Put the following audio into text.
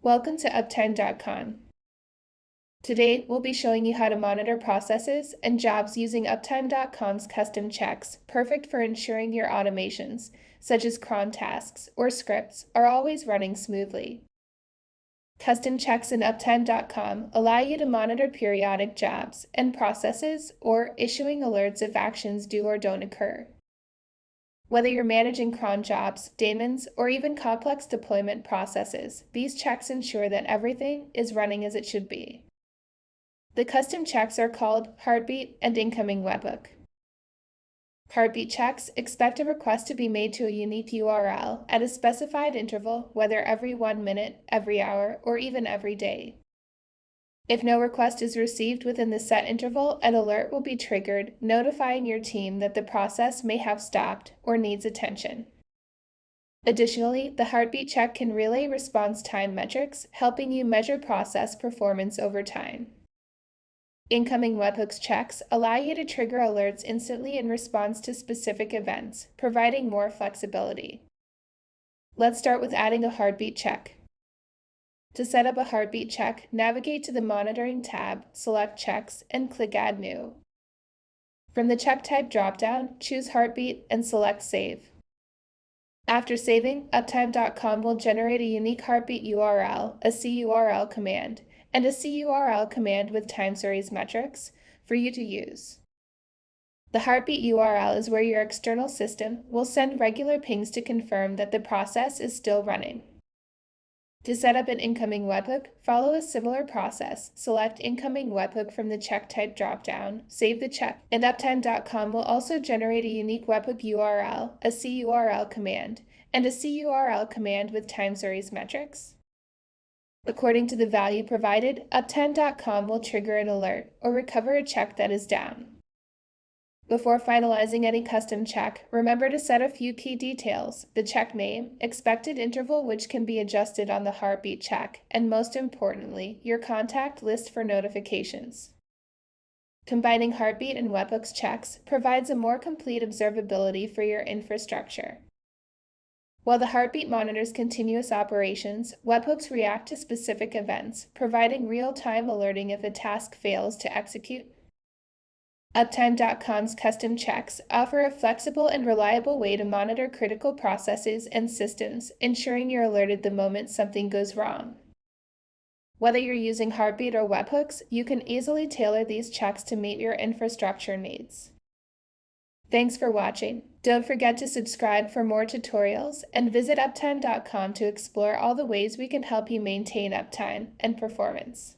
Welcome to Uptime.com. Today, we'll be showing you how to monitor processes and jobs using Uptime.com's custom checks, perfect for ensuring your automations, such as cron tasks or scripts, are always running smoothly. Custom checks in Uptime.com allow you to monitor periodic jobs and processes or issuing alerts if actions do or don't occur. Whether you're managing cron jobs, daemons, or even complex deployment processes, these checks ensure that everything is running as it should be. The custom checks are called Heartbeat and Incoming Webhook. Heartbeat checks expect a request to be made to a unique URL at a specified interval, whether every 1 minute, every hour, or even every day. If no request is received within the set interval, an alert will be triggered, notifying your team that the process may have stopped or needs attention. Additionally, the Heartbeat check can relay response time metrics, helping you measure process performance over time. Incoming webhooks checks allow you to trigger alerts instantly in response to specific events, providing more flexibility. Let's start with adding a Heartbeat check. To set up a Heartbeat check, navigate to the Monitoring tab, select Checks, and click Add New. From the check type dropdown, choose Heartbeat and select Save. After saving, Uptime.com will generate a unique Heartbeat URL, a CURL command, and a CURL command with time series metrics for you to use. The Heartbeat URL is where your external system will send regular pings to confirm that the process is still running. To set up an incoming webhook, follow a similar process. Select Incoming Webhook from the check type dropdown, save the check, and Uptime.com will also generate a unique webhook URL, a CURL command, and a CURL command with time series metrics. According to the value provided, Uptime.com will trigger an alert or recover a check that is down. Before finalizing any custom check, remember to set a few key details: the check name, expected interval which can be adjusted on the Heartbeat check, and most importantly, your contact list for notifications. Combining Heartbeat and Webhook's checks provides a more complete observability for your infrastructure. While the Heartbeat monitors continuous operations, Webhooks react to specific events, providing real-time alerting if a task fails to execute. Uptime.com's custom checks offer a flexible and reliable way to monitor critical processes and systems, ensuring you're alerted the moment something goes wrong. Whether you're using Heartbeat or Webhooks, you can easily tailor these checks to meet your infrastructure needs. Thanks for watching. Don't forget to subscribe for more tutorials and visit Uptime.com to explore all the ways we can help you maintain uptime and performance.